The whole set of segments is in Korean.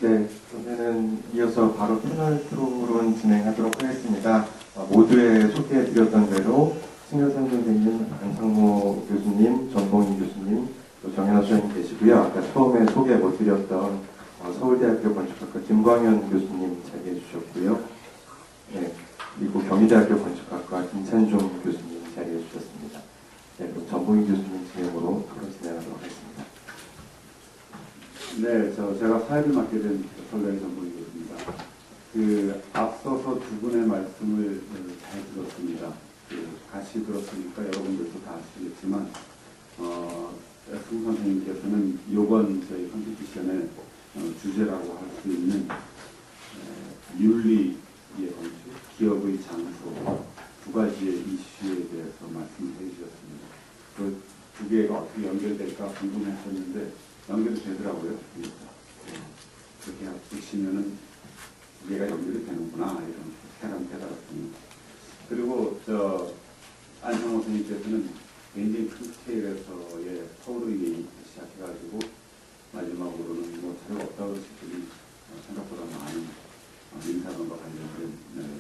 네, 그러면은 이어서 바로 패널 토론 진행하도록 하겠습니다. 모두에 소개해드렸던 대로 신여선 선생님, 안상모 교수님, 전봉인 교수님, 또 정현아 수장님 계시고요. 아까 처음에 소개 못 드렸던 서울대학교 건축학과 김광현 교수님 자리해 주셨고요. 네, 그리고 경희대학교 건축학과 김찬종 교수님 자리해 주셨습니다. 네, 그럼 전봉인 교수님 진행으로 토론 진행하도록 하겠습니다. 네, 제가 사회를 맡게 된 서울대학교 전봉인입니다. 앞서서 두 분의 말씀을 잘 들었습니다. 같이 들었으니까 여러분들도 다 아시겠지만, 승 선생님께서는 이번 저희 컴피티션의 주제라고 할 수 있는 윤리의 건축, 기업의 장소 두 가지의 이슈에 대해서 말씀을 해주셨습니다. 그 두 개가 어떻게 연결될까 궁금했었는데 연결이 되더라고요. 그렇게 보시면은 두 개가 연결이 되는구나 이런 새삼 깨달았습니다. 그리고 안상호 선생님께서는 굉장히 큰 스케일에서의 서울의 시작해가지고 마지막으로는 뭐 자료 없다고 그러시더니 생각보다 많은 민사관과 관련된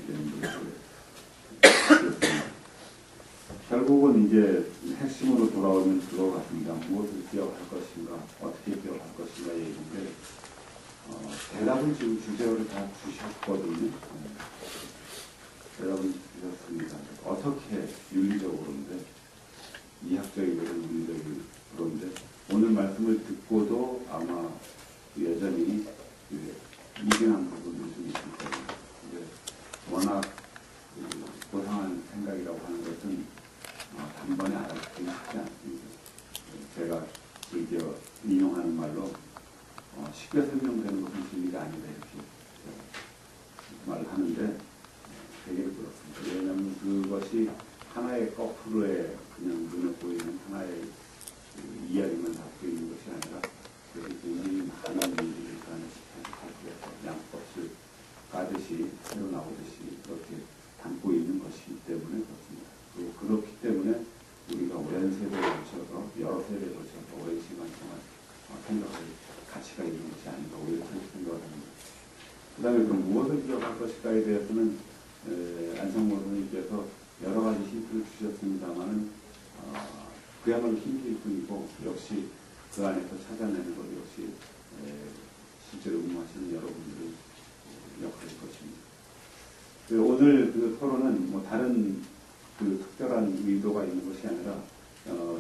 내용들을 결국은 이제 핵심으로 돌아오면 그거 같습니다. 무엇을 기억할 것인가, 어떻게 기억할 것인가 얘기인데 대답은 지금 주제를 다 주셨거든요. 대답은 주셨습니다. 어떻게 윤리적으로인데, 이학적이고 윤리적으로인데 오늘 말씀을 듣고도 아마 여전히 미진한 부분이 좀 있을 거예요. 워낙 고상한 생각이라고 하는 것은 단번에 알아듣기는 쉽지 않습니다. 제가 즐겨 인용하는 말로 쉽게 설명되는 것은 진리가 아니다 이렇게 말을 하는데 되게 그렇습니다. 왜냐하면 그것이 하나의 거꾸로에 그냥 눈에 보이는 하나의 이야기만 담고 있는 것이 아니라 굉장히 많은 일들을 가는 양껍질 까듯이 새로 나오듯이 그렇게 담고 있는 것이기 때문에 그렇습니다. 그렇기 때문에 우리가 오랜 세대에 걸쳐서 여러 세대에 걸쳐서 오랜 시간 동안 생각할 가치가 있는 것이 아닌가 오히려 그렇게 생각을 합니다. 그 다음에 그럼 무엇을 기억할 것일까에 대해서는 안상모 선생님께서 여러 가지 힌트를 주셨습니다만은 그야말로 힌트일 뿐이고 역시 그 안에서 찾아내는 것 역시 실제로 응모하시는 여러분들의 역할일 것입니다. 오늘 그 토론은 뭐 다른 특별한 의도가 있는 것이 아니라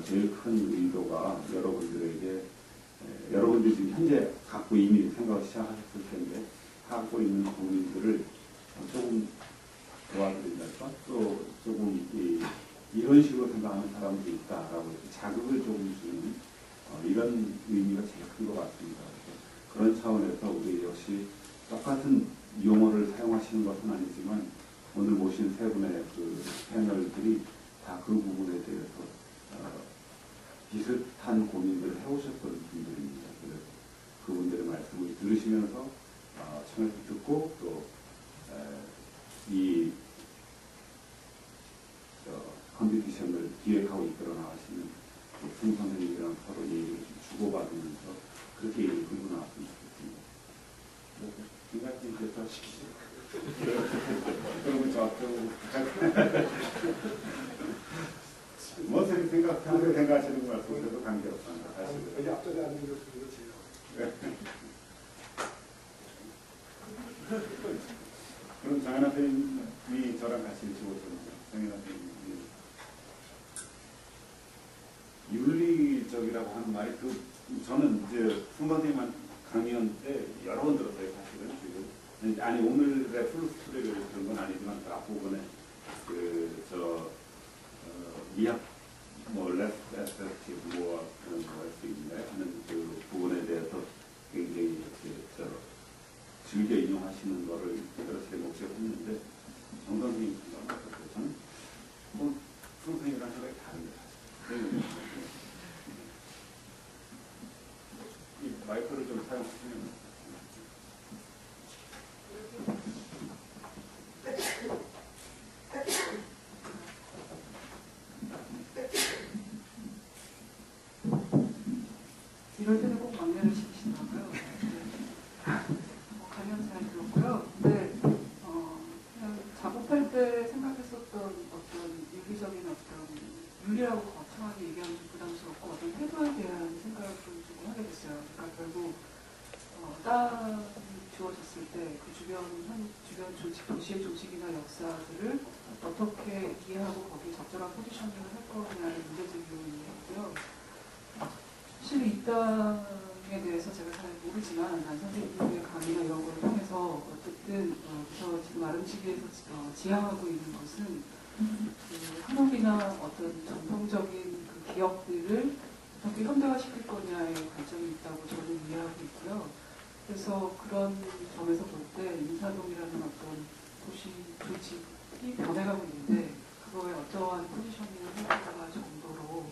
제일 큰 의도가 여러분들에게 여러분들이 지금 현재 갖고 이미 생각을 시작하셨을 텐데 갖고 있는 고민들을 조금 도와드린달까 또 조금 이런 식으로 생각하는 사람도 있다라고 해서 자극을 조금 주는 이런 의미가 제일 큰 것 같습니다. 그런 차원에서 우리 역시 똑같은 용어를 사용하시는 것은 아니지만 오늘 모신 세 분의 패널들이 다 그 부분에 대해서 비슷한 고민들을 해오셨던 분들입니다. 그래서 그분들의 말씀을 들으시면서 청해서 듣고 또 이 컴피티션을 기획하고 이끌어 나가시는 승 선생님이랑 서로 얘기를 주고받으면서 그렇게 얘기를 끌고 나왔으면 좋겠습니다. 생각해주셔서 시키죠. 그러면 저쪽으로 무엇을 생각하시는 것 같은데도 관계없습니다. 여기 앞자리에 앉는 것도 제가. 그럼 정현아 선생님이 저랑 같이 오셨는데 정현아 선생님이 윤리적이라고 하는 말이 저는 이제 승 선생님 강연 때 여러 번 들었어요. 사실은 지금 아니 오늘의 풀 스토리를 들은 건 아니지만 그 앞부분에 미학 레스페티브 그런 거 할 수 있나요? 하는 그 부분에 대해서 굉장히 이렇게 즐겨 인용하시는 거를 그대로 제 몫에 했는데 정 선생님 생각은 어떻게 저는 뭐 선생님이랑 생각이 다릅니다. 이 마이크를 좀 사용하시면 이럴 때는 꼭 강연을 시키시더라고요. 땅이 주어졌을 때 그 주변 조직, 도시의 조직이나 역사들을 어떻게 이해하고 거기에 적절한 포지셔닝을 할 거냐는 문제제기였고요. 사실 이 땅에 대해서 제가 잘 모르지만 안 선생님의 강의나 이런 걸 통해서 어쨌든 저 지금 아름시기에서 지향하고 있는 것은 그 한옥이나 어떤 전통적인 그 기억들을 어떻게 현대화시킬 거냐의 관점이 있다고 저는 이해하고 있고요. 그래서 그런 점에서 볼 때 인사동이라는 어떤 도시 조직이 변해가고 있는데 그거에 어떠한 포지셔닝을 해볼까 정도로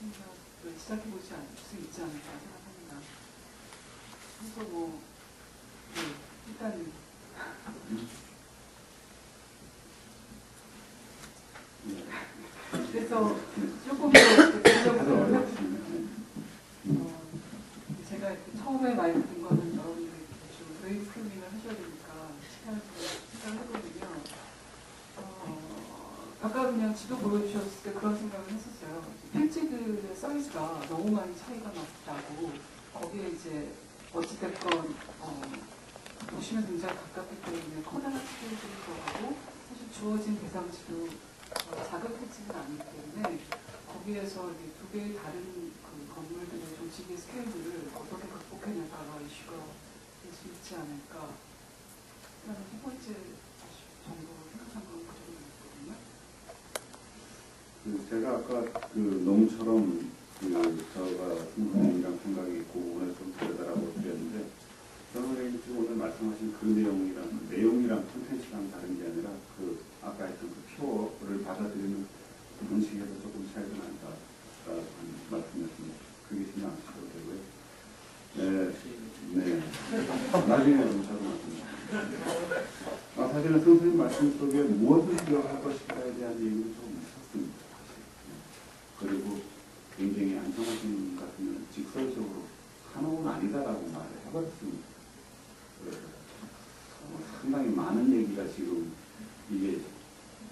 생각을 시작해보지 않을 수 있지 않을까 생각합니다. 그래서 뭐 네, 일단은 그래서 조금 더 구체적으로 제가 이렇게 처음에 말씀드린 거는 여러분들이 브레인스토밍을 하셔야 되니까 시간을 좀 해보면요. 아까 그냥 지도 보여주셨을 때 그런 생각을 했었어요. 필지들의 사이즈가 너무 많이 차이가 났다고 거기에 이제 어찌됐건 도심에 굉장히 가깝기 때문에 커다란 스케일들이 들어가고 사실 주어진 대상지도 작은 필지는 아니기 때문에 거기에서 이제 두 개의 다른 그 건물들의 조직의 스케일들을 어떻게 극복해내다가 이슈가 될 수 있지 않을까. 그다음에 첫 번째 정도로 생각한 건 그 정도였거든요. 제가 아까 그 농처럼 저가 선생님이랑 생각이 있고 오늘 좀 다르다라고 드렸는데 선생님이 지금 오늘 말씀하신 그 내용이랑 콘텐츠랑 다른 게 아니라 아까 했던 그 표를 받아들이는 방식에서 조금 차이가 난다라는 말씀이었습니다. 그게 신경 안 쓰셔도 되고요. 네. 나중에 좀 찾아봤습니다. 사실은 선생님 말씀 속에 무엇을 기억할 것인가에 대한 얘기는 좀 있었습니다. 그리고 굉장히 안성하신 같으면 직설적으로 한옥은 아니다라고 말을 해버렸습니다. 그래서 상당히 많은 얘기가 지금 이게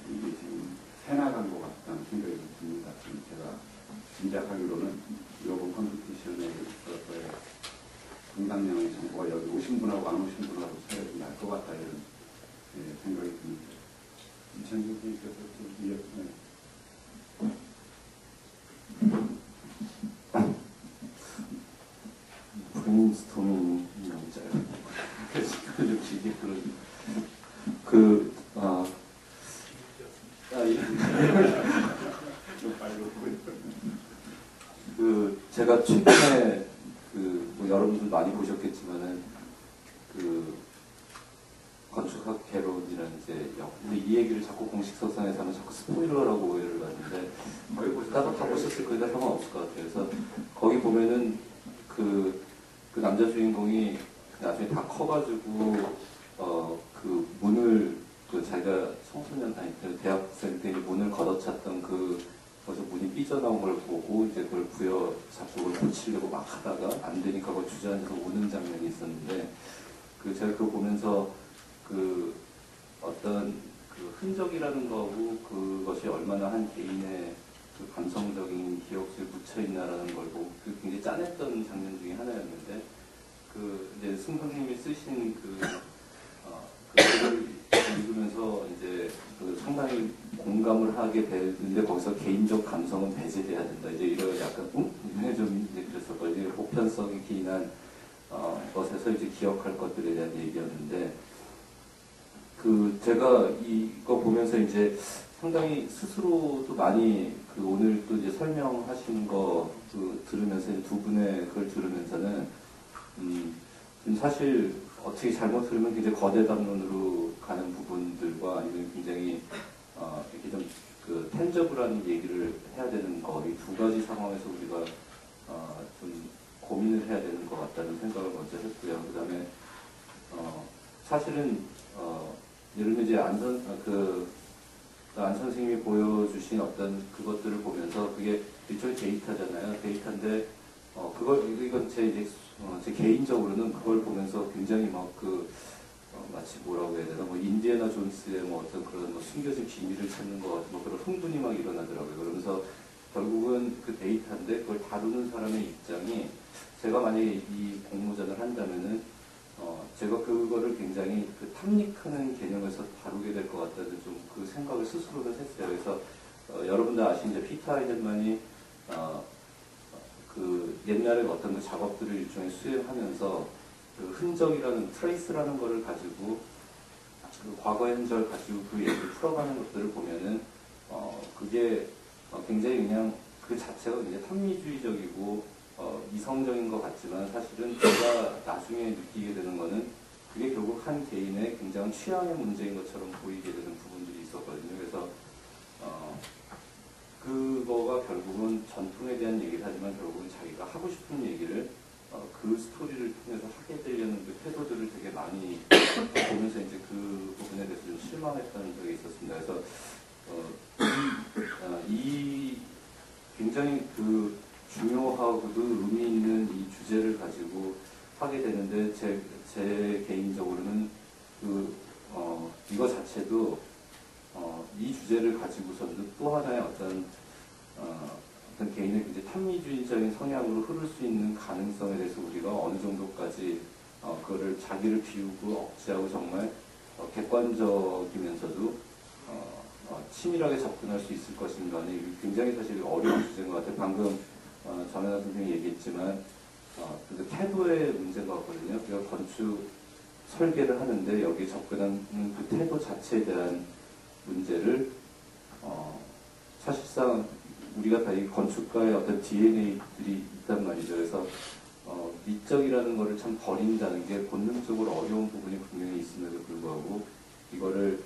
지금 새나간 것 같다는 생각이 듭니다. 제가 짐작하기로는 이번 컴피티션에 있어서의 상당량의 정보가 여기 오신 분하고 안 오신 분하고 차이가 좀 날 것 같다 이런 생각이 듭니다. 이찬준 선생님께서 좀 이해했나요? 브레인스토밍이 너무 짧아요. 그래서 좀 길게 제가 최근에 뭐 여러분들 많이 보셨겠지만은 건축학 개론이라는 근데 이 얘기를 자꾸 공식 서상에서는 자꾸 스포일러라고 오해를 받는데 다들 다 보셨을 거니까 상관없을 것 같아요. 그래서 거기 보면은 그 남자 주인공이 나중에 다 커가지고 그 문을 자기가 청소년 다닐 때 대학생 때 문을 걷어찼던 거기서 문이 삐져나온 걸 보고 이제 그걸 부여잡고 그걸 고치려고 막 하다가 안 되니까 그걸 주저앉아서 우는 장면이 있었는데 제가 그거 보면서 어떤 흔적이라는 거하고 그것이 얼마나 한 개인의 감성적인 기억 속에 묻혀있나라는 걸 보고 굉장히 짠했던 장면 중에 하나였는데 이제 승 선생님이 쓰신 글을 읽으면서 이제 상당히 공감을 하게 되는데 거기서 개인적 감성은 배제돼야 된다. 이제 이런 약간 좀 이제 그랬었거든요. 보편성이 기인한 것에서 이제 기억할 것들에 대한 얘기였는데 제가 이거 보면서 이제 상당히 스스로도 많이 오늘 또 이제 설명하시는 거 들으면서 두 분의 그걸 들으면서는 사실 어떻게 잘못 들으면 굉장히 거대 담론으로 가는 부분들과 아니면 굉장히 이렇게 좀 텐저블한 얘기를 해야 되는 거 이 두 가지 상황에서 우리가 좀 고민을 해야 되는 것 같다는 생각을 먼저 했고요. 그 다음에 사실은 예를 들면 이제 안 선생님이 보여주신 어떤 그것들을 보면서 그게 일종의 데이터잖아요. 데이터인데 이건 제 개인적으로는 그걸 보면서 굉장히 마치 뭐라고 해야 되나 인디애나 존스의 어떤 그런 숨겨진 비밀을 찾는 것 같은 그런 흥분이 막 일어나더라고요. 그러면서 결국은 그 데이터인데 그걸 다루는 사람의 입장이 제가 만약에 이 공모전을 한다면은 제가 그거를 굉장히 그 탐닉하는 개념에서 다루게 될 것 같다는 좀 그 생각을 스스로는 했어요. 그래서 여러분들 아시는 피터 아이젠만이 그 옛날에 어떤 그 작업들을 일종의 수행하면서 그 흔적이라는 트레이스라는 거를 가지고 그 과거의 흔적을 가지고 그 얘기를 풀어가는 것들을 보면은 그게 굉장히 그냥 그 자체가 굉장히 탐미주의적이고 이성적인 것 같지만 사실은 제가 나중에 느끼게 되는 거는 그게 결국 한 개인의 굉장한 취향의 문제인 것처럼 보이게 되는 부분들이 있었거든요. 그래서 그거가 결국은 전통에 대한 얘기를 하지만 결국은 자기가 하고 싶은 얘기를 그 스토리를 통해서 하게 되려는 그 태도들을 되게 많이 보면서 이제 그 부분에 대해서 좀 실망했던 적이 있었습니다. 그래서 이 굉장히 그 중요하고도 의미 있는 이 주제를 가지고 하게 되는데 제 개인적으로는 이거 자체도 이 주제를 가지고서도 또 하나의 어떤 개인의 굉장히 탐미주의적인 성향으로 흐를 수 있는 가능성에 대해서 우리가 어느 정도까지 그거를 자기를 비우고 억제하고 정말 객관적이면서도 치밀하게 접근할 수 있을 것인가는 굉장히 사실 어려운 주제인 것 같아요. 방금 정연아 선생님이 얘기했지만 그 태도의 문제인 것 같거든요. 우리가 건축 설계를 하는데 여기 접근하는 그 태도 자체에 대한 문제를 사실상 우리가 다 이 건축가의 어떤 DNA들이 있단 말이죠. 그래서 미적이라는 거를 참 버린다는 게 본능적으로 어려운 부분이 분명히 있음에도 불구하고 이거를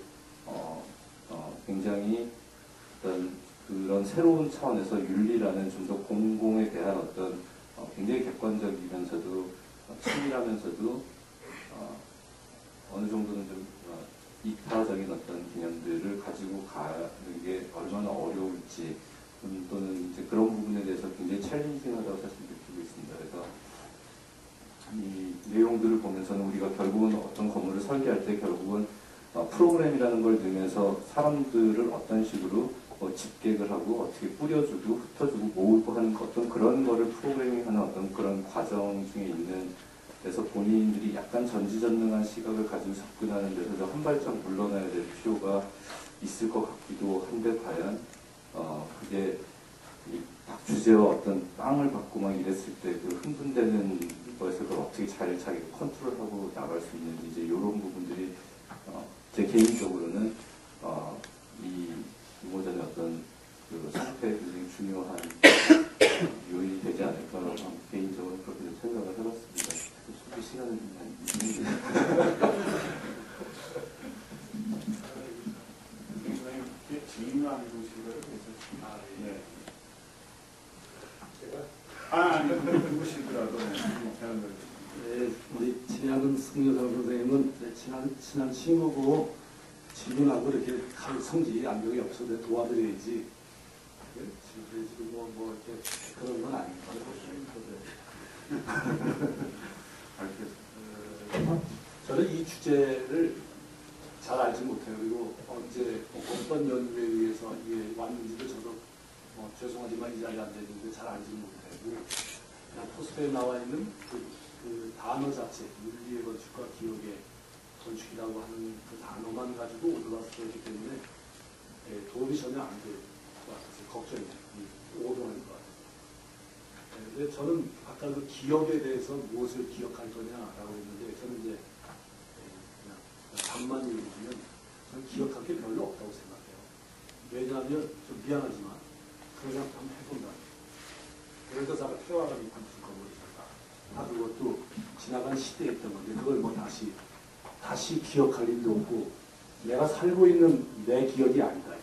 굉장히 어떤 그런 새로운 차원에서 윤리라는 좀 더 공공에 대한 어떤 굉장히 객관적이면서도 치밀하면서도 어느 정도는 좀 이타적인 어떤 개념들을 가지고 가는 게 얼마나 어려울지 또는 이제 그런 부분에 대해서 굉장히 챌린징하다고 사실 느끼고 있습니다. 그래서 이 내용들을 보면서는 우리가 결국은 어떤 건물을 설계할 때 결국은 프로그램이라는 걸 넣으면서 사람들을 어떤 식으로 집객을 하고 어떻게 뿌려주고 흩어주고 모으고 하는 어떤 그런 거를 프로그래밍하는 어떤 그런 과정 중에 있는 그래서 본인들이 약간 전지전능한 시각을 가지고 접근하는 데서 한 발짝 물러나야 될 필요가 있을 것 같기도 한데 과연 그게 딱 주제와 어떤 빵을 받고 막 이랬을 때 그 흥분되는 거에서 그걸 어떻게 잘 자기가 컨트롤하고 나갈 수 있는지 이제 이런 부분들이 제 개인적으로는 이 유모전의 어떤 그 상태에 굉장히 중요한 요인이 되지 않을까라고 개인적으로 그렇게 좀 생각을 해봤습니다. 소비 시간은 한 2분. 굉장히 질문을 해보시고요. 네. 아니, 누구시더라도 네, 우리 진양은 승여상 선생님은 친한 친구고 질문하고 이렇게 할 성질이 안경이 없어도 도와드려야지. 지금 뭐 이렇게 그런 건 아닙니다. 저는 이 주제를 잘 알지 못해요. 그리고 언제 어떤 연구에 의해서 이게 왔는지도 저도 죄송하지만 이 자리에 앉아있는데 잘 알지 못하고 그냥 포스터에 나와 있는 그 단어 자체, 윤리의 건축과 기억의 건축이라고 하는 그 단어만 가지고 올라왔기 때문에 도움이 전혀 안 될 것 같아서 걱정이 오동하는 것 같아요. 근데 저는 아까 그 기억에 대해서 무엇을 기억할 거냐라고 했는데 저는 이제 그냥 답만 얘기하면 저는 기억할 게 별로 없다고 생각해요. 왜냐하면 좀 미안하지만 그런 생각 한번 해본다. 예를 들어서 아까 태화가 있고 무슨 건물이 있다. 그것도 지나간 시대에 있던 건데 그걸 뭐 다시 기억할 일도 없고 내가 살고 있는 내 기억이 아니다.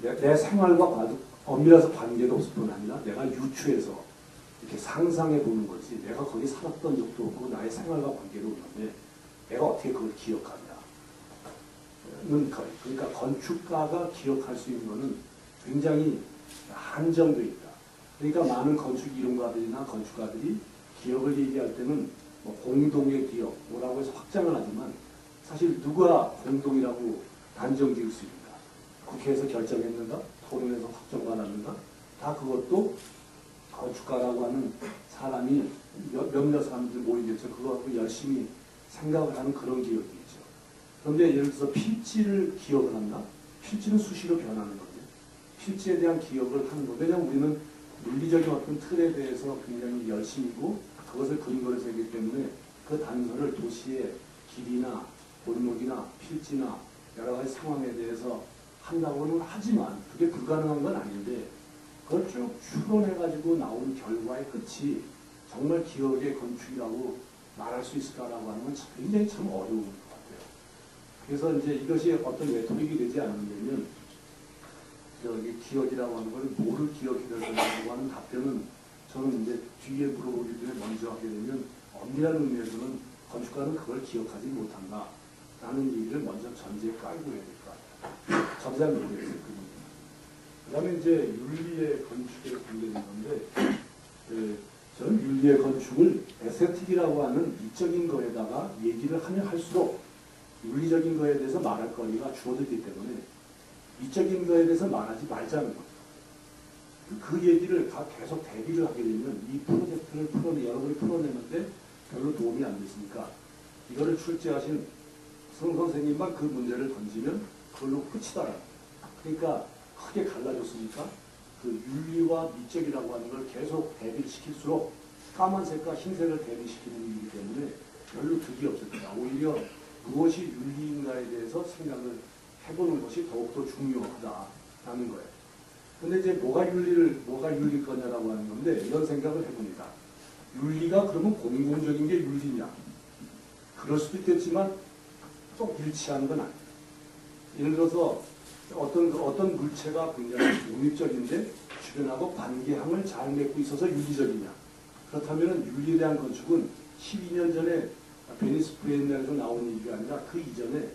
내 생활과 엄밀해서 관계도 없을 뿐 아니라 내가 유추해서 이렇게 상상해 보는 거지 내가 거기 살았던 적도 없고 나의 생활과 관계도 없는데 내가 어떻게 그걸 기억하냐. 그러니까 건축가가 기억할 수 있는 것은 굉장히 한정되어 있다. 그러니까 많은 건축 이론가들이나 건축가들이 기억을 얘기할 때는 뭐 공동의 기억 뭐라고 해서 확장을 하지만 사실 누가 공동이라고 단정 지을 수 있는가? 국회에서 결정했는가? 토론에서 확정받았는가? 다 그것도 건축가라고 하는 사람이 몇몇 사람들 모이겠죠. 그거 갖고 열심히 생각을 하는 그런 기억이 있죠. 그런데 예를 들어서 필지를 기억을 한다? 필지는 수시로 변하는 건데 필지에 대한 기억을 하는 거. 왜냐하면 우리는 물리적인 어떤 틀에 대해서 굉장히 열심이고 그것을 근거로 세기 때문에 그 단서를 도시의 길이나 골목이나 필지나 여러 가지 상황에 대해서 한다고는 하지만 그게 불가능한 건 아닌데 그걸 쭉 추론해가지고 나온 결과의 끝이 정말 기억의 건축이라고 말할 수 있을까라고 하는 건 굉장히 참 어려운 것 같아요. 그래서 이제 이것이 어떤 레토릭이 되지 않으면 저기 기억이라고 하는 걸 뭐를 기억해야 되냐고 하는 답변은 저는 이제 뒤에 물어보기 전에 먼저 하게 되면 엄밀한 의미에서는 건축가는 그걸 기억하지 못한다 라는 얘기를 먼저 전제에 깔고 해야 될 것 같아요. 저도 잘 모르겠어요. 그 다음에 이제 윤리의 건축에 관련된 건데 저는 윤리의 건축을 에스테틱이라고 하는 이적인 거에다가 얘기를 하면 할수록 윤리적인 거에 대해서 말할 거리가 줄어들기 때문에 이적인 거에 대해서 말하지 말자는 거죠. 그 얘기를 다 계속 대비를 하게 되면 이 프로젝트를 여러분이 풀어내는데 별로 도움이 안 됐으니까 이거를 출제하신 성 선생님만 그 문제를 던지면 그걸로 끝이더라고요. 그러니까 크게 갈라졌으니까 그 윤리와 미적이라고 하는 걸 계속 대비를 시킬수록 까만색과 흰색을 대비시키는 일이기 때문에 별로 득이 없었다. 오히려 무엇이 윤리인가에 대해서 생각을 해보는 것이 더욱더 중요하다라는 거예요. 근데 이제 뭐가 윤리일 거냐라고 하는 건데 이런 생각을 해봅니다. 윤리가 그러면 공공적인 게 윤리냐? 그럴 수도 있겠지만 또 일치하는 건 아니에요. 예를 들어서 어떤 물체가 굉장히 독립적인데 주변하고 관계항을 잘 맺고 있어서 윤리적이냐? 그렇다면 윤리에 대한 건축은 12년 전에 베니스 프리엔날에서 나온 얘기가 아니라 그 이전에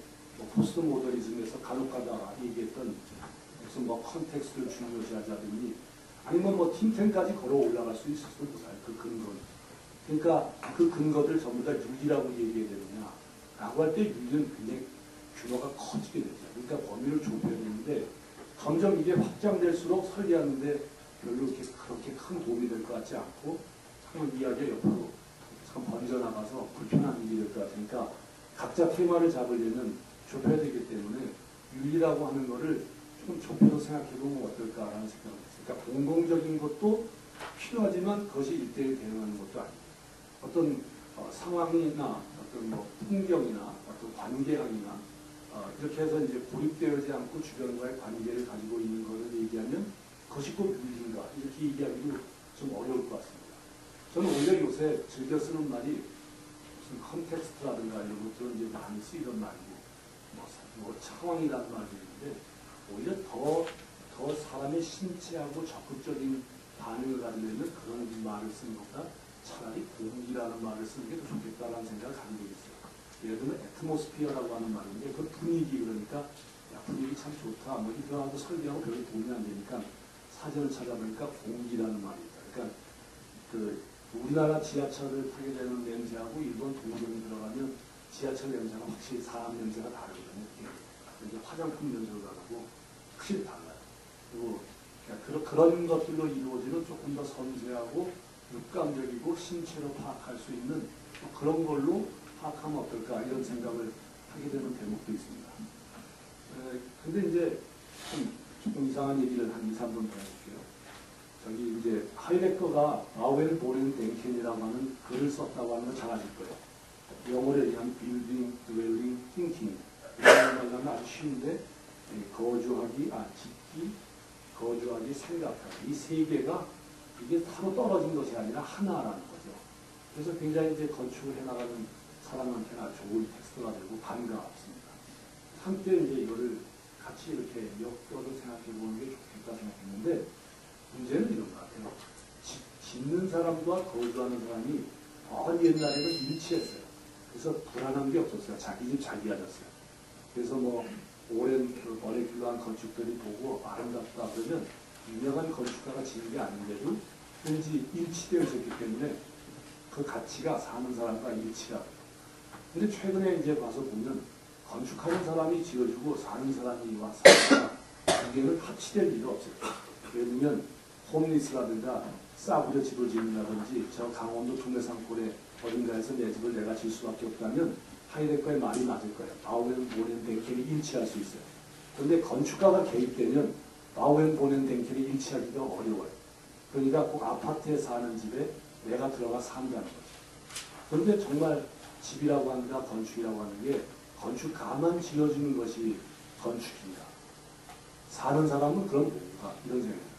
포스트 모더니즘에서 간혹가다가 얘기했던 무슨 컨텍스트를 중요시하자든지 아니면 틴텐까지 걸어 올라갈 수 있을 수도 있어요. 그 근거는. 그러니까 그 근거들 전부 다 윤리라고 얘기해야 되느냐 라고 할 때 윤리는 굉장히 규모가 커지게 되죠. 그러니까 범위를 좁혀야 되는데 점점 이게 확장될수록 설계하는데 별로 그렇게 큰 도움이 될 것 같지 않고 참 이야기가 옆으로 참 번져나가서 불편한 일이 될 것 같으니까 각자 테마를 잡으려면 좁혀야 되기 때문에 윤리라고 하는 거를 좀 좁혀서 생각해보면 어떨까라는 생각을 했어요. 그러니까 공공적인 것도 필요하지만 그것이 일대일 대응하는 것도 아니에요. 어떤 상황이나 어떤 풍경이나 어떤 관계랑이나 이렇게 해서 이제 고립되지 않고 주변과의 관계를 가지고 있는 것을 얘기하면 그것이 꼭 윤리인가 이렇게 얘기하기도 좀 어려울 것 같습니다. 저는 오히려 요새 즐겨 쓰는 말이 무슨 컨텍스트라든가 이런 것들은 이제 많이 쓰이던 말이고 뭐 상황이라는 말이 있는데 오히려 더 사람의 신체하고 적극적인 반응을 가지려면 그런 말을 쓰는 것보다 차라리 공기라는 말을 쓰는 게 더 좋겠다라는 생각을 가지고 있어요. 예를 들면 애트모스피어라고 하는 말인데 그 분위기 그러니까 야 분위기 참 좋다 뭐 이거하고 설계하고 별로 도움이 안 되니까 사전을 찾아보니까 공기라는 말이 있다. 그러니까 그 우리나라 지하철을 타게 되는 냄새하고 일본 동경에 들어가면 지하철 냄새가 확실히 사람 냄새가 다르거든요. 이제 화장품 냄새도 다르고 확실히 달라요. 그리고 그런 것들로 이루어지는 조금 더 섬세하고 육감적이고 신체로 파악할 수 있는 그런 걸로 파악하면 어떨까 이런 생각을 하게 되는 대목도 있습니다. 근데 이제 조금 이상한 얘기를 한 2, 3분 더 해볼게요. 저기 이제 하이데커가 바우엘 보렌 덴켄이라고 하는 글을 썼다고 하는 거 잘 아실 거예요. 영어로 얘기하면 빌딩, 드웰링, 띵킹 이런 말하면 아주 쉬운데 짓기, 거주하기, 생각하기 이 세 개가 이게 서로 떨어진 것이 아니라 하나라는 거죠. 그래서 굉장히 이제 건축을 해나가는 사람한테나 좋은 텍스트가 되고 반갑습니다. 함께 이제 이거를 같이 이렇게 엮어서 생각해 보는 게 좋겠다 생각했는데 문제는 이런 것 같아요. 짓는 사람과 거주하는 사람이 옛날에는 일치했어요. 그래서 불안한 게 없었어요. 자기 집 자기 가졌어요. 그래서 오랜 버레귤러한 건축들이 보고 아름답다 그러면 유명한 건축가가 지은 게 아닌데도 왠지 일치되어 있었기 때문에 그 가치가 사는 사람과 일치가. 근데 최근에 이제 와서 보면 건축하는 사람이 지어주고 사는 사람이 와서 두 개는 합치될 리가 없어요. 예를 들면 홈리스라든가 싸구려 집을 짓는다든지 저 강원도 동해산골에 어딘가에서 내 집을 내가 질 수밖에 없다면 하이데거의 말이 맞을 거예요. 바우엔 보넨 덴켈이 일치할 수 있어요. 그런데 건축가가 개입되면 바우엔 보넨 덴켈이 일치하기가 어려워요. 그러니까 꼭 아파트에 사는 집에 내가 들어가 산다는 거죠. 그런데 정말 집이라고 합니다. 건축이라고 하는 게 건축가만 지어주는 것이 건축입니다. 사는 사람은 그럼 뭔가 이런 생각이에요.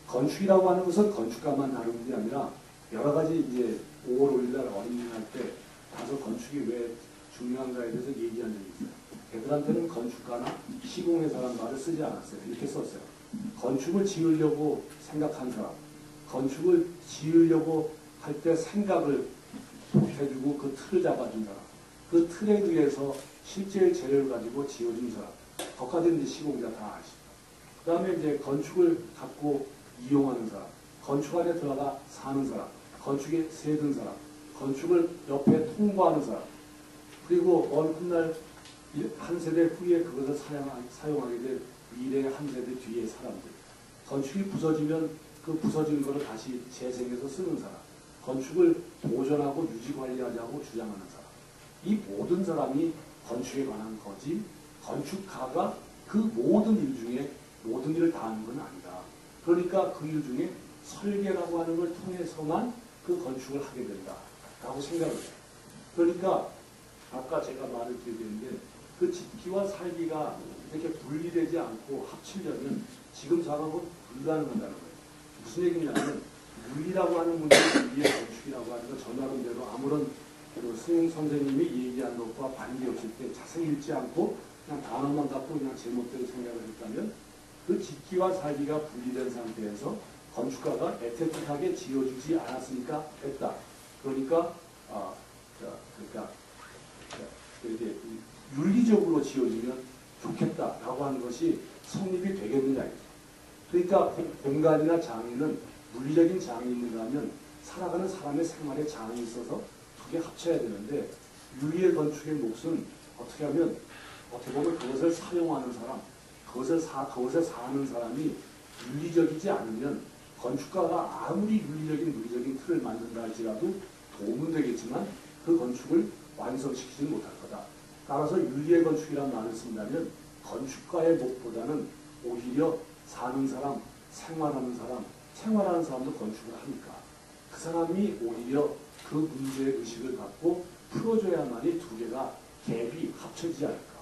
건축이라고 하는 것은 건축가만 다루는 게 아니라 여러 가지 이제 5월 5일 날 어린이날 때 가서 건축이 왜 중요한가에 대해서 얘기한 적이 있어요. 걔들한테는 건축가나 시공의 사람 말을 쓰지 않았어요. 이렇게 썼어요. 건축을 지으려고 생각한 사람, 건축을 지으려고 할 때 생각을 해주고 그 틀을 잡아준 사람, 그 틀에 의해서 실제 재료를 가지고 지어준 사람, 거기까지는 이제 시공자 다 아시죠. 그 다음에 이제 건축을 갖고 이용하는 사람, 건축 안에 들어가 사는 사람, 건축에 새든 사람, 건축을 옆에 통과하는 사람, 그리고 어느 날 한 세대 후에 그것을 사용하게 될 미래의 한 세대 뒤의 사람들, 건축이 부서지면 그 부서진 거를 다시 재생해서 쓰는 사람, 건축을 보존하고 유지 관리하자고 주장하는 사람, 이 모든 사람이 건축에 관한 거지 건축가가 그 모든 일 중에 모든 일을 다 하는 건 아니다. 그러니까 그 일 중에 설계라고 하는 걸 통해서만 그 건축을 하게 된다라고 생각을 해요. 그러니까 아까 제가 말을 드렸는데 그 집기와 살기가 이렇게 분리되지 않고 합치려면 지금 작업은 불가능하다는 거예요. 무슨 얘기냐면 물리라고 하는 문제, 물리의 건축이라고 하는 건 저 나름대로 아무런 그 스님 선생님이 얘기한 것과 관계없을 때 자세히 읽지 않고 그냥 단어만 갖고 그냥 제목대로 생각을 했다면 그 집기와 살기가 분리된 상태에서 건축가가 애틋하게 지어주지 않았으니까 됐다. 그러니까 이렇게 윤리적으로 지어지면 좋겠다라고 하는 것이 성립이 되겠느냐. 그러니까 공간이나 장애는 물리적인 장이 있는가 하면 살아가는 사람의 생활에 장이 있어서 두 개 합쳐야 되는데 윤리의 건축의 몫은 어떻게 하면 어떻게 보면 그것을 사용하는 사람, 그것에 사는 사람이 윤리적이지 않으면 건축가가 아무리 윤리적인 물리적인 틀을 만든다 할지라도 도움은 되겠지만 그 건축을 완성시키지 못할 거다. 따라서 윤리의 건축이라는 말을 쓴다면 건축가의 몫보다는 오히려 사는 사람, 생활하는 사람도 건축을 하니까 그 사람이 오히려 그 문제의 의식을 갖고 풀어줘야만이 두 개가 갭이 합쳐지지 않을까.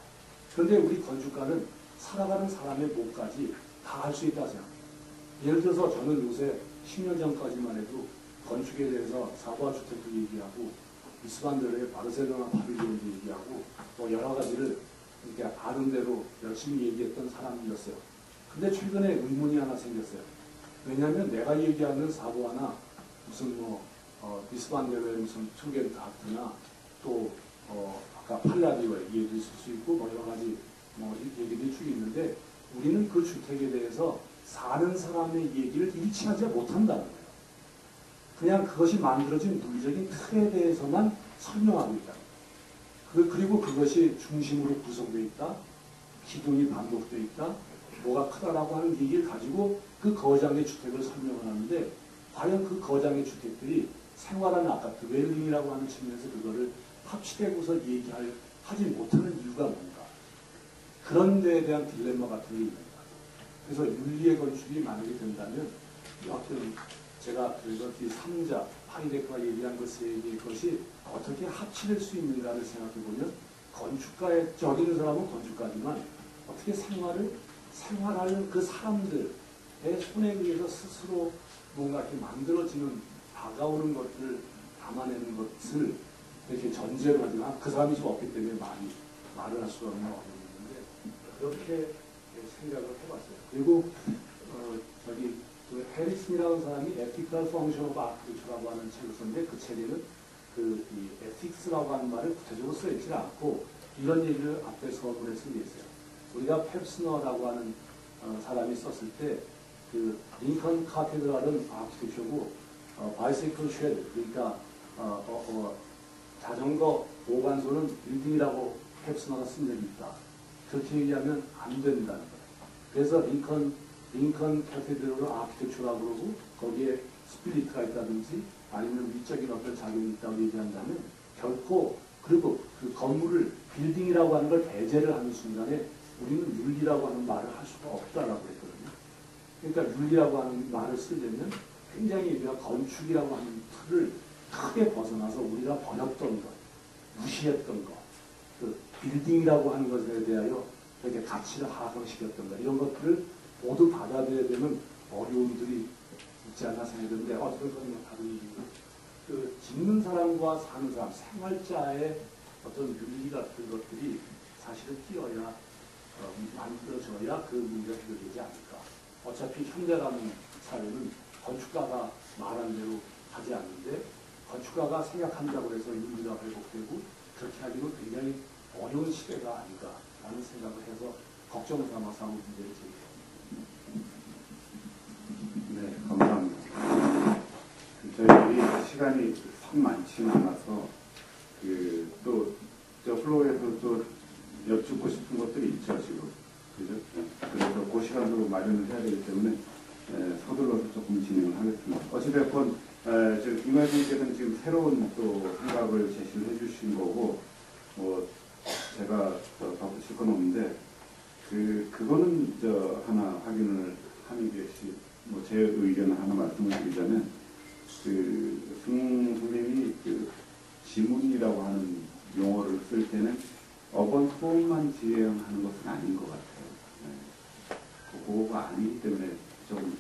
그런데 우리 건축가는 살아가는 사람의 몫까지 다 할 수 있다고 생각합니다. 예를 들어서 저는 요새 10년 전까지만 해도 건축에 대해서 사부화 주택도 얘기하고 이스반델의 바르셀로나 파빌리온도 얘기하고 뭐 여러 가지를 이렇게 아는 대로 열심히 얘기했던 사람이었어요. 근데 최근에 의문이 하나 생겼어요. 왜냐하면 내가 얘기하는 사부화나 무슨 비스반델의 무슨 투겐다트나 또 아까 팔라디오의 얘기도 있을 수 있고 뭐 여러 가지 얘기들이 쭉 있는데 우리는 그 주택에 대해서 사는 사람의 얘기를 일치하지 못한다는 거예요. 그냥 그것이 만들어진 물리적인 틀에 대해서만 설명하고 있다. 그리고 그것이 중심으로 구성되어 있다. 기둥이 반복되어 있다. 뭐가 크다라고 하는 얘기를 가지고 그 거장의 주택을 설명을 하는데 과연 그 거장의 주택들이 생활하는 아파트, 웰링이라고 하는 측면에서 그거를 합치되고서 하지 못하는 이유가 뭔가. 그런 데에 대한 딜레마 같은 게 있는 것 같아요. 그래서 윤리의 건축이 만약에 된다면 어떤 제가 그래서 이 3자, 하이데크가 얘기한 그 세 개의 것이 어떻게 합치될 수 있는가를 생각해 보면 건축가에 적이는 사람은 건축가지만 어떻게 생활하는 그 사람들의 손에 의해서 스스로 뭔가 이렇게 만들어지는 다가오는 것들을 담아내는 것을 이렇게 전제로 하지만 그 사람이 좀 없기 때문에 말을 할 수가 없는 어려움이 있는데 그렇게 생각을 해봤어요. 그리고 그 해리슨이라는 사람이 Ethical Function of Architecture라고 하는 책을 썼는데 그 책에는 이 ethics라고 하는 말을 구체적으로 써있지 않고 이런 얘기를 앞에 서문에 쓴 게 있어요. 우리가 펩스너라고 하는 사람이 썼을 때 그 링컨 카테드랄은 아키텍처고 바이사이클 쉐드 그러니까 자전거 보관소는 빌딩이라고 펩스너가 쓴 적이 있다. 그렇게 얘기하면 안 된다는 거예요. 그래서 링컨 카테드랄을 아키텍처라고 그러고 거기에 스피리트가 있다든지 아니면 위적인 어떤 작용이 있다고 얘기한다면 결코 그리고 그 건물을 빌딩이라고 하는 걸 배제를 하는 순간에 우리는 윤리라고 하는 말을 할 수가 없다라고 했거든요. 그러니까 윤리라고 하는 말을 쓰려면 굉장히 우리가 건축이라고 하는 틀을 크게 벗어나서 우리가 버렸던 것, 무시했던 것, 그 빌딩이라고 하는 것에 대하여 이렇게 가치를 하강시켰던 것, 이런 것들을 모두 받아들여야 되는 어려움들이 있지 않나 생각되는데 어떻게 보면 다른 얘기고 그 짓는 사람과 사는 사람, 생활자의 어떤 윤리 같은 것들이 사실은 끼어야 만들어져야 그 문제가 해결되지 않을까. 어차피 현대라는 사회는 건축가가 말한 대로 하지 않는데 건축가가 생각한다고 해서 윤리가 회복되고 그렇게 하기는 굉장히 어려운 시대가 아닌가라는 생각을 해서 걱정을 삼아서 한번 문제를 제기합니다. 네, 감사합니다. 저희들이 시간이 참 많지는 않아서 저 플로어에서 또 여쭙고 싶은 것들이 있죠, 지금. 그죠? 그래서 그 시간도 마련을 해야 되기 때문에 서둘러서 조금 진행을 하겠습니다. 어찌됐건 지금 김 교수님께서는 지금 새로운 또 생각을 제시를 해주신 거고, 뭐 제가 바꾸실 건 없는데 그거는 하나 확인을 하는 것이 뭐 제 의견을 하나 말씀을 드리자면 승 선생님이 지문이라고 하는 용어를 쓸 때는 어번 소음만 지향하는 것은 아닌 것 같아요. 그거가 아니기 때문에 좀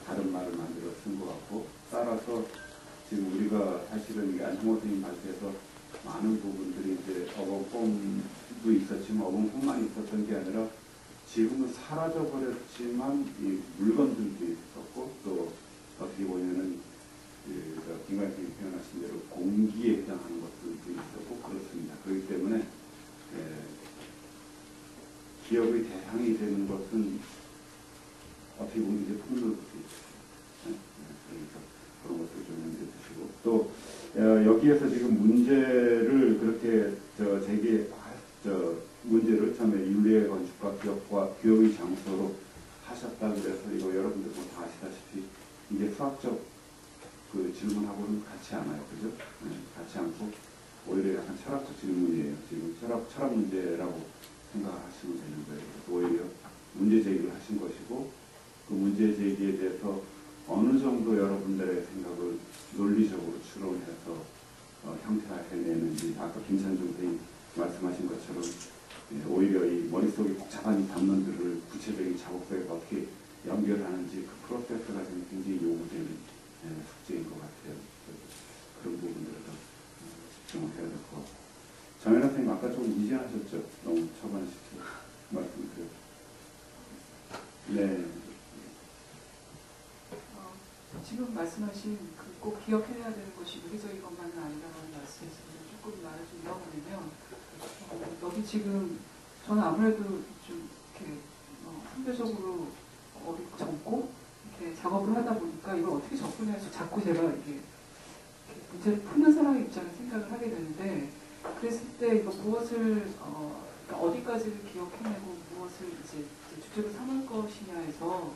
다른 말을 만들어 쓴 것 같고, 따라서 지금 우리가 사실은 안성호 선생님 발표에서 많은 부분들이 이제 어벙폼도 있었지만 어벙폼만 있었던 게 아니라 지금은 사라져 버렸지만 이 물건들도 있었고 또 어떻게 보면은 김관식이 표현하신 대로 공기에 해당하는 것들도 있었고 그렇습니다. 그렇기 때문에 기업의 대상이 되는 것은 어떻게 보면 이제 폭로를 수도 있어요. 그러니까 그런 것들을 좀 염두에 두시고 또 여기에서 지금 문제를 그렇게 문제를 처음에 윤리의 건축과 기업의 장소로 하셨다 그래서 이거 여러분들 뭐 다 아시다시피 이게 수학적 질문하고는 같지 않아요. 그죠? 같지 않고 오히려 약간 철학적 질문이에요. 지금 철학 문제라고 생각하시면 되는 거예요. 오히려 문제 제기를 하신 것이고 그 문제 제기에 대해서 어느 정도 여러분들의 생각을 논리적으로 추론해서 형태화해내는지 아까 김찬중 선생님 말씀하신 것처럼 오히려 이 머릿속에 복잡한 이 담론들을 구체적인 작업서에 어떻게 연결하는지 그 프로세스가 좀 굉장히 요구되는 숙제인 것 같아요. 그런 부분들을 집중을 해야 될 것 같고. 정현아 선생님 아까 좀 이전하셨죠? 너무 초반에 말씀드려요. 네. 지금 말씀하신 꼭 기억해야 되는 것이 물리적인 것만은 아니라는 말씀에서 조금 말을 좀 이어보면 여기 지금 저는 아무래도 좀 이렇게 상대적으로 어렵고 젊고 이렇게 작업을 하다 보니까 이걸 어떻게 접근해서 자꾸 제가 이렇게 문제를 푸는 사람의 입장에 생각을 하게 되는데 그랬을 때 이거 무엇을 그러니까 어디까지를 기억해내고 무엇을 이제 주제로 삼을 것이냐에서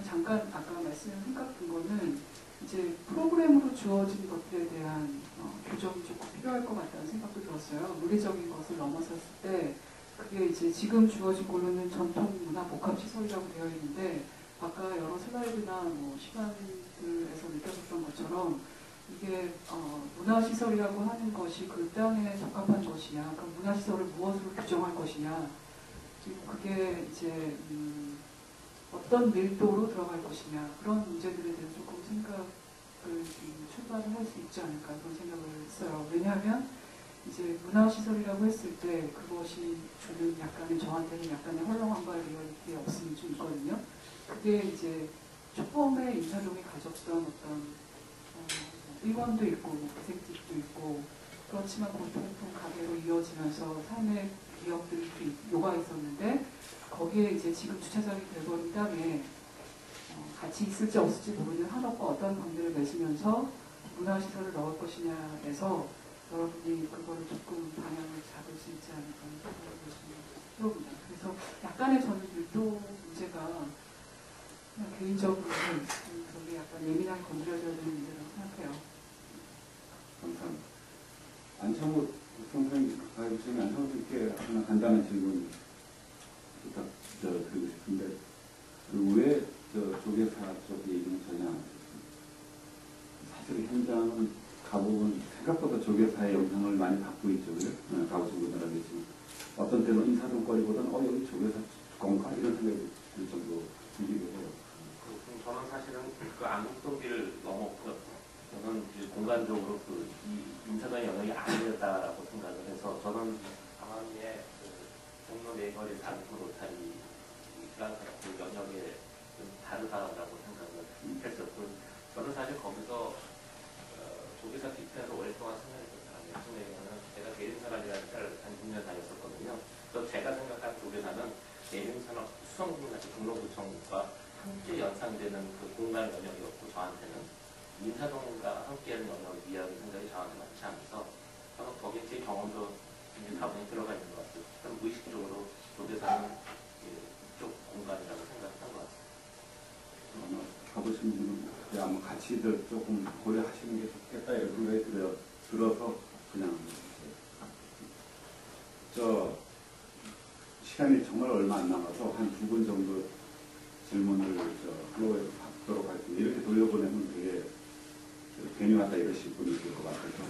잠깐 아까 말씀해 생각한 거는 이제 프로그램으로 주어진 것들에 대한 교정이 조금 필요할 것 같다는 생각도 들었어요. 물리적인 것을 넘어섰을 때 그게 이제 지금 주어진 걸로는 전통 문화 복합시설이라고 되어 있는데 아까 여러 슬라이드나 뭐 시간들에서 느껴졌던 것처럼 이게 문화시설이라고 하는 것이 그 땅에 적합한 것이냐, 그 문화시설을 무엇으로 규정할 것이냐, 그리고 그게 이제 어떤 밀도로 들어갈 것이냐 그런 문제들에 대해서 조금 생각을 출발을 할 수 있지 않을까 그런 생각을 했어요. 왜냐하면 이제 문화시설이라고 했을 때 그것이 주는 약간의 저한테는 약간의 헐렁함과 리얼리티에 없음이 좀 있거든요. 그게 이제 처음에 인사동이 가졌던 어떤 일원도 있고 기생집도 있고 그렇지만 공통품 가게로 이어지면서 삶의 기억들이 녹아 있었는데 거기에 이제 지금 주차장이 돼버린 땅에 같이 있을지 없을지 모르는 한옥과 어떤 관계를 맺으면서 문화시설을 넣을 것이냐에서 여러분이 그거를 조금 방향을 잡을 수 있지 않을까 생각을 해봅니다. 그래서 약간의 저는 밀도 문제가 그냥 개인적으로는 그게 약간 예민하게 건드려져야 선생님, 선생님께 하나 간단한 질문 드리고 싶은데, 왜 조계사 쪽 얘기는 전혀 안 하셨습니까? 사실 현장은 가보면 생각보다 조계사의 영향을 많이 받고 있죠. 그래? 가보신 분들 알겠지만 어떤 때는 인사동거리보다는 여기 조계사 건가? 이런 생각이 들 정도 들기도 해요. 저는 사실은 그 안국동비를 넘었고 저는 이제 공간적으로 이 인사동의 영역이 아니었다라고 생각을 해서 저는 강남의 종로 네거리 단구 로타리가 그 영역에 좀 다르다라고 생각을 했었고 저는 사실 거기서 조계사 뒷편에서 오랫동안 생활했던 사람이에요. 무슨 얘기냐면 제가 대림산업이라는 회사를 한 6년 다녔었거든요. 그래서 제가 생각한 조계사는 대림산업 수성구같이 종로구청과 함께 연상되는 그 공간 영역이었고 저한테는 인사동과 함께하는 영역을 이해하는 생각이 저한테 많지 않아서 저는 거기에 제 경험도 굉장히 다분히 들어가 있는 것 같아요. 그럼 무의식적으로 조계사는 이쪽 공간이라고 생각했던 것 같습니다. 아마 가보신 분은 아마 가치들 조금 고려하시는 게 좋겠다 이런 생각이 들어서 그냥 시간이 정말 얼마 안 남아서 한 2분 정도 질문을 플로어에서 받도록 할게요. 이렇게 돌려보내면 되게 괜히 왔다 이러실 분이 있을 것 같아서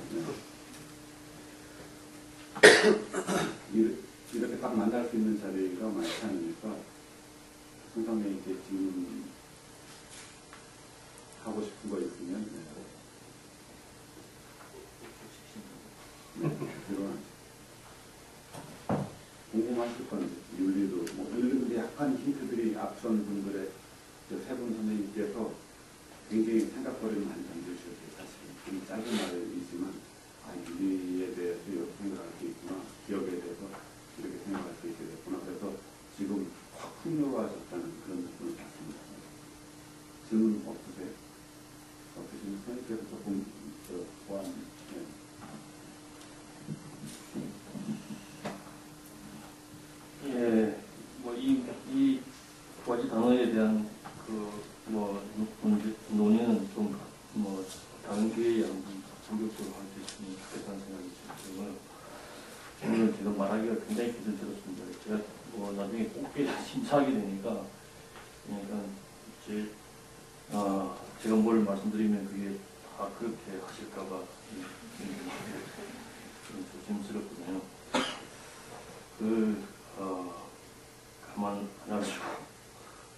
이렇게 딱 만날 수 있는 자리가 많지 않으니까 선생님께 질문 하고 싶은 거 있으면 궁금하실 건데 윤리도 윤리도 약간 힌트들이 앞선 분들의 세 분 선생님께서 굉장히 생각거리를 많이 던져주셨어요. 사실 좀 짧은 말이지만 윤리에 대해서 이렇게 생각할 수 있구나, 기억에 대해서 이렇게 생각할 수 있게 됐구나. 그래서 지금 확 풍요로워하셨다는 그런 느낌을 받습니다. 질문 없으세요? 없으시면 선생님께서 조금 보완. 예, 이 두 가지 단어에 대한 논의는 좀 다른 기회에 한번 본격적으로 할 수 있으면 좋겠다는 생각이 들고요. 오늘 제가 말하기가 굉장히 부담스럽습니다. 제가 나중에 꼭 심사하게 되니까, 그러니까 제가 뭘 말씀드리면 그게 다 그렇게 하실까봐 좀 조심스럽거든요.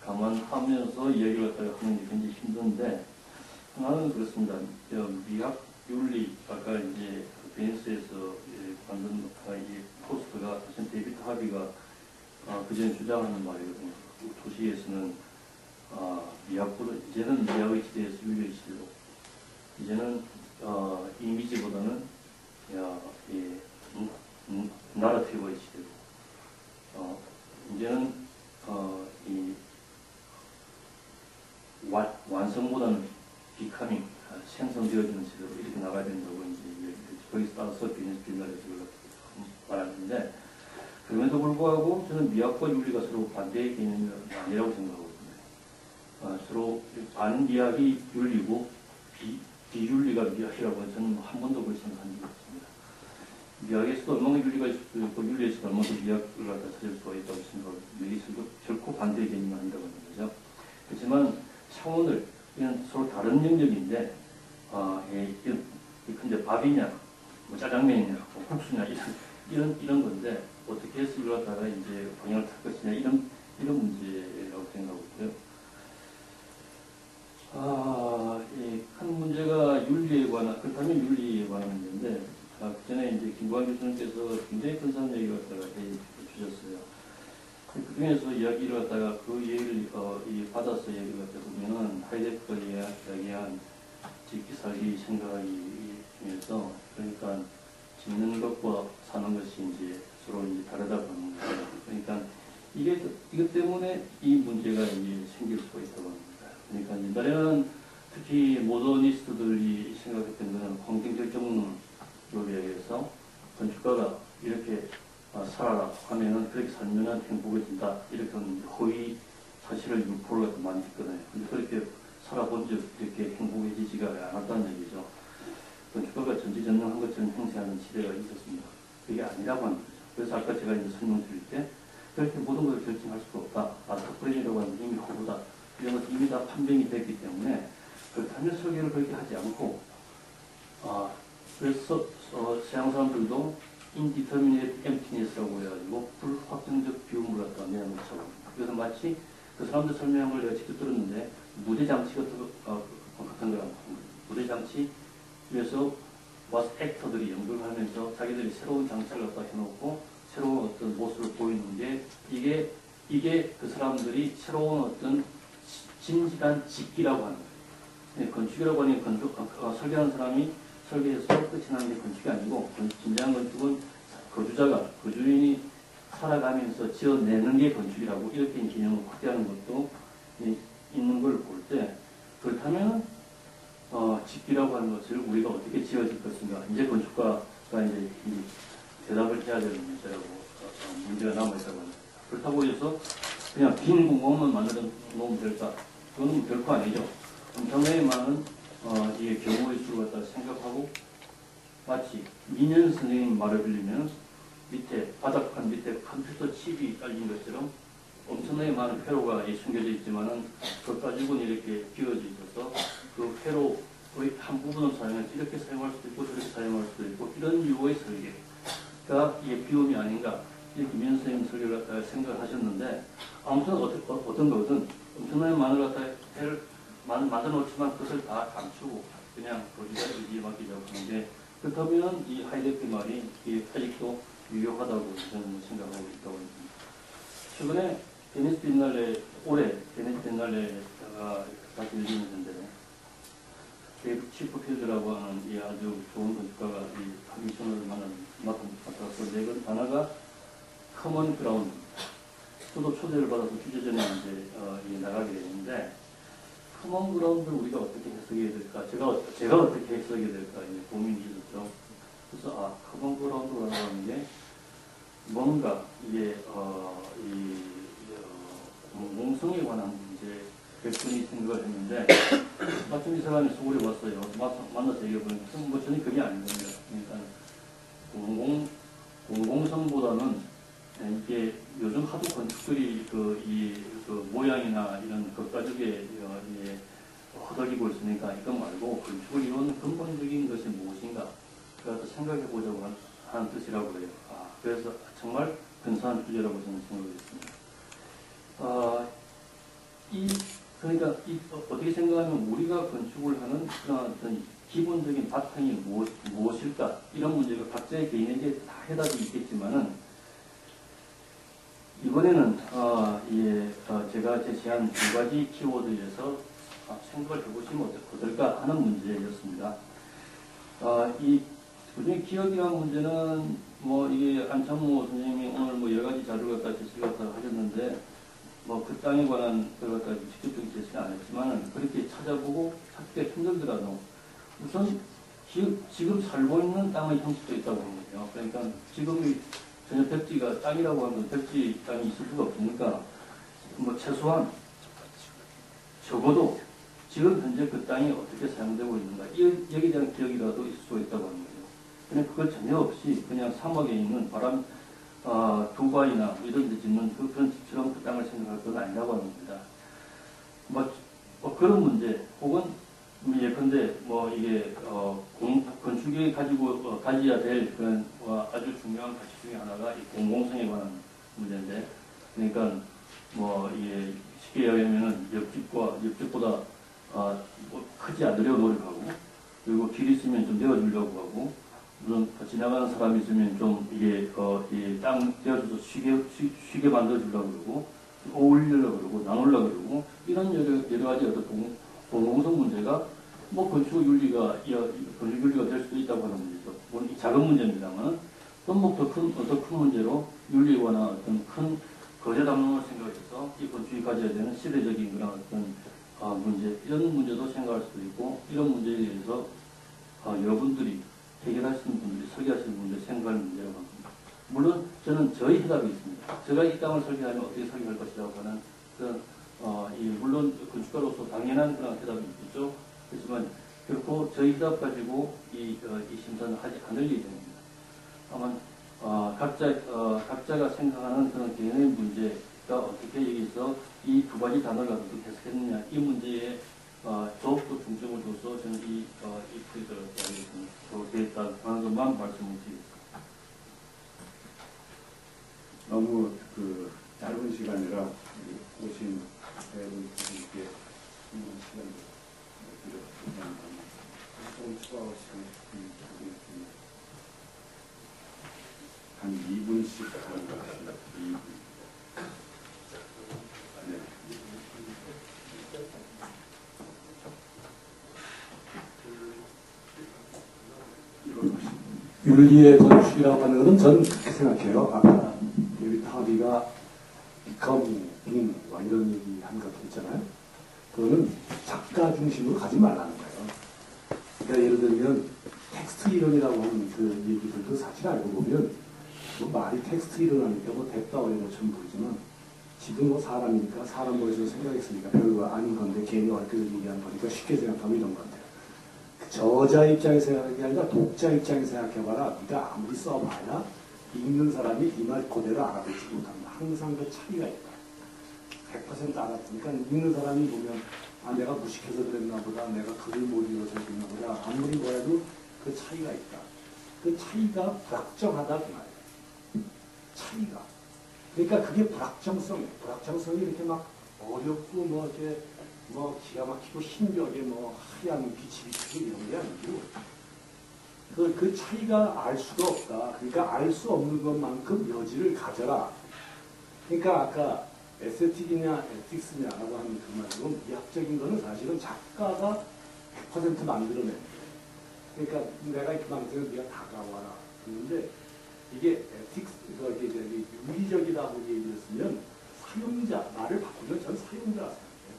감안하면서 이야기를 갖다가 하는 게 굉장히 힘든데, 하나는 그렇습니다. 미학 윤리, 아까 이제 베니스에서 만든 이 포스트가 사실 데이비드 하비가 그전에 주장하는 말이거든요. 도시에서는 미학보다 이제는 미학의 시대에서 윤리의 시대로, 이제는 이미지보다는 나라티브의 시대로, 이제는 이 완성보다는 비카밍, 생성되어지는 시대로 이렇게 나가야 된다고 이제 거기서 따라서 비난해서 말하는데, 그럼에도 불구하고 저는 미학과 윤리가 서로 반대의 개념이 아니라고 생각하거든요. 서로 반미학이 윤리고 비윤리가 미학이라고 저는 한 번도 그렇게 생각한 적이 없습니다. 미학에서도 얼마나 윤리가 있고 윤리에서도 얼마나 미학을 갖다 찾을 수가 있다고 생각하고, 여기서도 결코 반대의 개념이 아니라고 하는 거죠. 그렇지만 차원을, 이건 서로 다른 영역인데, 근데 밥이냐, 짜장면이냐, 국수냐, 이런 건데, 어떻게 해서 이걸 갖다가 이제 방향을 탈 것이냐, 이런 문제라고 생각하고요. 큰 문제가 윤리에 관한, 그렇다면 윤리에 관한 문제인데, 그 전에 이제 김광 교수님께서 굉장히 근사한 얘기를 갖다가 해주셨어요. 그 중에서 이야기를 갖다가 그 얘기를 받아서 얘기를 갖다 보면은 하이데거가 이야기한 짓기 살기 생각하기 중에서, 그러니까 짓는 것과 사는 것이 이제 서로 이제 다르다고 하는 거예요. 그러니까 이것 때문에 이 문제가 이제 생길 수가 있다고 합니다. 그러니까 옛날에는 특히 모더니스트들이 생각했던 것은 환경적정론에 의해서 건축가가 이렇게 살아라 하면은 그렇게 살면은 행복해진다, 이렇게 하는 허위 사실을 유포를 갖다 많이 했거든요. 근데 그렇게 살아본 적 이렇게 행복해지지가 않았다는 얘기죠. 건축가가 전지전능한 것처럼 행세하는 시대가 있었습니다. 그게 아니라고 하는 거죠. 그래서 아까 제가 이제 설명드릴 때 그렇게 모든 것을 결정할 수가 없다. 아스토프린이라고 하는 이미 허구다. 이런 것도 이미 다 판명이 됐기 때문에 그렇다면 설계를 그렇게 하지 않고 그래서 서양 사람들도 indeterminate emptiness라고 해가지고 불확정적 비움을 갖다 내놓자고 합니다. 그래서 마치 그 사람들 설명을 내가 직접 들었는데 무대 장치 같은 거랑 무대 장치 위에서 와서 액터들이 연극을 하면서 자기들이 새로운 장치를 갖다 해놓고 새로운 어떤 모습을 보이는 게 이게 그 사람들이 새로운 어떤 진실한 직기라고 하는 거예요. 건축이라고 하는 설계하는 사람이 설계해서 끝이 나는 게 건축이 아니고 진정한 건축은 거주자가 거주인이 살아가면서 지어내는 게 건축이라고 이렇게 개념을 확대하는 것도 있는 걸 볼 때 그렇다면 집기라고 하는 것을 우리가 어떻게 지어질 것인가 이제 건축가가 이제 대답을 해야 되는 문제가 남아있다고 합니다. 그렇다고 해서 그냥 빈 공간만 만들어 놓으면 될까? 그건 결코 아니죠. 엄청나게 많은 이게 경우의 수를 갖다 생각하고 마치 민현 선생님 말을 빌리면 바닥판 밑에 컴퓨터 칩이 깔린 것처럼 엄청나게 많은 회로가 숨겨져 있지만은 그 가지고는 이렇게 비어져 있어서 그 회로의 한 부분을 사용해서 이렇게 사용할 수도 있고 저렇게 사용할 수도 있고 이런 유의 설계가 이게 비움이 아닌가 이렇게 민현 선생님 설계를 갖다가 생각을 하셨는데 아무튼 어떤 거든 엄청나게 많은 걸 갖다가 해를 만들어 놓지만 그것을 다 감추고 그냥 거기다 의지에 맡기자고 하는 게 그렇다면 이 하이데크 말이 아직도 유효하다고 저는 생각하고 있다고 합니다. 최근에 베니스 비엔날레 올해 베니스 비엔날레가 다시 열리는데 데이브 치프필드라고 하는 이 아주 좋은 건축가가 이 커미셔너를 맡아서 내건 단어가 커먼 그라운드입니다. 저도 초대를 받아서 주재전에 이제 나가게 됐는데 커먼 그라운드를 우리가 어떻게 해석해야 될까? 제가 어떻게 해석해야 될까? 이제 고민이 있었죠. 그래서 커먼 그라운드라고 하는 게 뭔가 이게 공공성에 관한 문제 백분이 생각을 했는데 마침 이 사람이 서울에 왔어요. 만나서 얘기해보니까 뭐 전혀 그게 아닌 겁니다. 그러니까 공공성보다는 이게 요즘 하도 건축들이 그 모양이나 이런 겉가죽에 허덕이고 있으니까 이건 말고 건축을 이루는 근본적인 것이 무엇인가 그래서 생각해보자고 하는 뜻이라고 해요. 그래서 정말 근사한 주제라고 저는 생각했습니다. 그러니까 어떻게 생각하면 우리가 건축을 하는 그런 어떤 기본적인 바탕이 무엇일까 이런 문제가 각자의 개인에게 다 해답이 있겠지만은 이번에는 제가 제시한 두 가지 키워드에서 생각을 해보시면 어떨까 하는 문제였습니다. 그중에 기억이라는 문제는 이게 안창모 선생님이 오늘 여러 가지 자료를 갖다 제시를 갖다 하셨는데 그 땅에 관한 걸 갖다 직접적인 제시는 안 했지만은 그렇게 찾아보고 찾기가 힘들더라도 우선 지금 살고 있는 땅의 형식도 있다고 합니다. 그러니까 지금의 전혀 벽지가 땅이라고 하면 벽지 땅이 있을 수가 없으니까 최소한 적어도 지금 현재 그 땅이 어떻게 사용되고 있는가 여기에 대한 기억이라도 있을 수가 있다고 합니다. 그냥 그걸 전혀 없이 그냥 사막에 있는 두바이나 이런 데 짓는 그런 집처럼 그 땅을 생각할 건 아니라고 합니다. 그런 문제 혹은 예컨대 이게 건축이 가져야 될 그런 아주 중요한 가치 중에 하나가 이 공공성에 관한 문제인데 그러니까 이게 쉽게 이야기하면은 옆집보다 크지 않으려고 노력하고 그리고 길 있으면 좀 내어주려고 하고 물론 지나가는 사람이 있으면 좀 이게 땅 떼어줘서 쉬게 만들어주려고 그러고 어울리려고 그러고 나누려고 그러고 이런 여러 가지 어떤 공공성 문제가 건축 윤리가 될 수도 있다고 하는 문제죠. 물론 이 작은 문제입니다만 또 더 큰 문제로 윤리에 관한 어떤 큰 거대 담론을 생각해서 이 건축이 가져야 되는 시대적인 그런 어떤 문제 이런 문제도 생각할 수도 있고 이런 문제에 대해서 여러분들이 해결하시는 분들이 설계하시는 분들이 생각하는 문제라고 합니다. 물론 저는 저희 해답이 있습니다. 제가 이 땅을 설계하면 어떻게 설계할 것이라고 하는 그런 물론 건축가로서 당연한 그런 해답이 있겠죠. 그렇지만 결코 저희 답 가지고 이 심사는 하지 않을 예정입니다. 다만 각자가 생각하는 그런 개인의 문제가 어떻게 여기서 이 두 가지 단어를 가지고 해석했느냐 이 문제에 더욱더 중점을 둬서 저는 이 프리드를 하겠습니다. 되겠다 하는 것만 말씀을 드리겠습니다. 너무 짧은 시간이라 오신 배우분께 시간을 드렸습니다. 좀 추가하시면 좋겠습니다. 한 2분씩 하는 것 같습니다. 2분. 네. 윤리의 건축이라고 하는 것은 저는 그렇게 생각해요. 아까 데이비드 하비가 become, being 이런 얘기한 것 있잖아요. 그거는 작가 중심으로 가지 말라는 거예요. 그러니까 예를 들면 텍스트 이론이라고 하는 그 얘기들도 사실 알고 보면 뭐 말이 텍스트 이론하니까 뭐 됐다 어려운 것처럼 보이지만 지금 뭐 사람이니까 사람 머리에서 생각했으니까 별거 아닌 건데 괜히 얽혀서 얘기하는 거니까 쉽게 생각하면 이런 것 같아요. 저자 입장에서 생각하는 게 아니라 독자 입장에서 생각해봐라. 네가 아무리 써봐야 읽는 사람이 이 말 그대로 알아듣지 못합니다. 항상 그 차이가 있다. 100% 알았으니까 읽는 사람이 보면 아 내가 무식해서 그랬나 보다. 내가 글을 못 읽어서 그랬나 보다. 아무리 뭐라도 그 차이가 있다. 그 차이가 불확정하다 그 말이에요. 차이가. 그러니까 그게 불확정성이에요. 불확정성이 이렇게 막 어렵고 뭐 이렇게 뭐 기가 막히고 흰벽에 뭐 하얀 빛이 비치고 이런 게 아니고 그 차이가 알 수가 없다. 그러니까 알 수 없는 것만큼 여지를 가져라. 그러니까 아까 에스테틱이냐 에틱스냐라고 하는 그 말로 미학적인 거는 사실은 작가가 100% 만들어낸 거예요. 그러니까 내가 이렇게 만들면 네가 다가와라. 그런데 이게 에틱스, 이게 윤리적이라고 얘기했으면 사용자, 말을 바꾸면 전 사용자라 생각해요.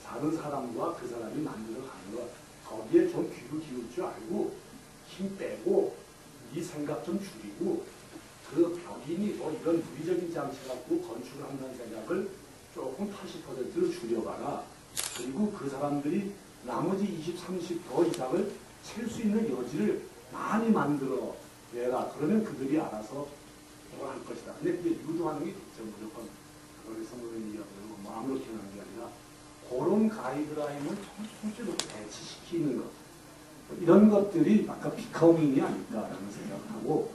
사는 사람과 그 사람이 만들어가는 것, 거기에 좀 귀를 기울 줄 알고 힘 빼고 이 생각 좀 줄이고 그 벽이니 뭐 이런 물리적인 장치 갖고 건축을 한다는 생각을 조금 80%로 줄여봐라. 그리고 그 사람들이 나머지 20, 30 더 이상을 챌 수 있는 여지를 많이 만들어 내라. 그러면 그들이 알아서 뭘 할 것이다. 근데 그게 유도하는 게 있죠. 무조건 그걸 선거는 이야기하고 뭐 아무렇게 하는 게 아니라 그런 가이드라인을 통째로 배치시키는 것. 이런 것들이 아까 비커밍이 아닐까라는 생각을 하고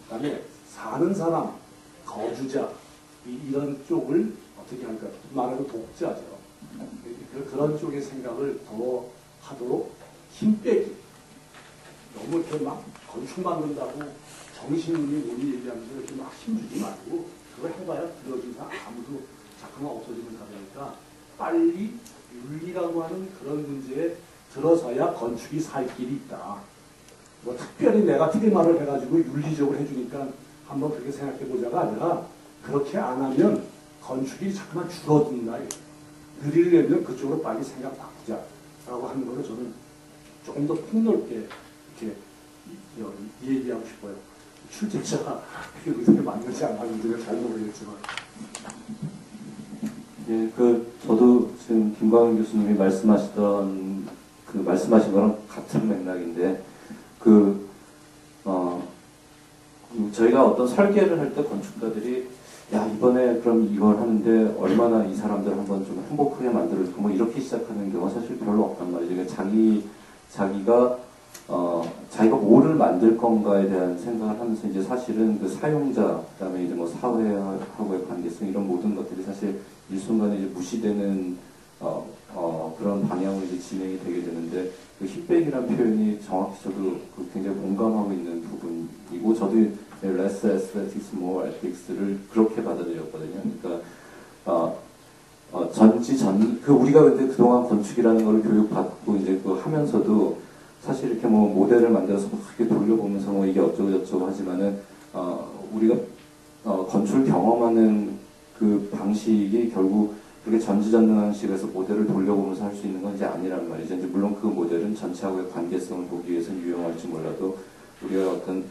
그다음에 사는 사람, 거주자 이런 쪽을 어떻게 할까? 말하면 독자죠. 그런 쪽의 생각을 더 하도록 힘 빼기. 너무 이렇게 막 건축 만든다고 정신이 우리 얘기하면서 이렇게 막 힘주지 말고 그걸 해봐야 들어준 사람 아무도 작가가 없어지는 사람이니까 빨리 윤리라고 하는 그런 문제에 들어서야 건축이 살 길이 있다. 뭐 특별히 내가 테마를 해가지고 윤리적으로 해주니까 한번 그렇게 생각해보자가 아니라 그렇게 안 하면 건축이 자꾸만 줄어든다. 느리려면 그쪽으로 빨리 생각 바꾸자라고 하는 거를 저는 조금 더 폭넓게 이렇게 얘기하고 싶어요. 출제자가 그게 의견이 맞는지 안 맞는지는 잘 모르겠지만. 예, 저도 지금 김광현 교수님이 말씀하신 거랑 같은 맥락인데, 저희가 어떤 설계를 할 때 건축가들이, 야, 이번에 그럼 이걸 하는데 얼마나 이 사람들 한번 좀 행복하게 만들어줄까, 뭐 이렇게 시작하는 경우가 사실 별로 없단 말이죠. 그러니까 자기가 뭐를 만들 건가에 대한 생각을 하면서 이제 사실은 그 사용자, 그 다음에 이제 뭐 사회하고의 관계성 이런 모든 것들이 사실 일순간에 이제 무시되는 그런 방향으로 이제 진행이 되게 되는데 그 힙백이라는 표현이 정확히 저도 굉장히 공감하고 있는 부분이고 저도 less aesthetics, more ethics를 그렇게 받아들였거든요. 그러니까 우리가 근데 그동안 건축이라는 걸 교육받고 이제 하면서도 사실 이렇게 뭐 모델을 만들어서 크게 돌려보면서 뭐 이게 어쩌고저쩌고 하지만은 우리가 건축을 경험하는 그 방식이 결국 그렇게 전지전능한 식에서 모델을 돌려보면서 할 수 있는 건 이제 아니란 말이죠. 이제 물론 그 모델은 전체하고의 관계성을 보기 위해서는 유용할지 몰라도 우리가 어떤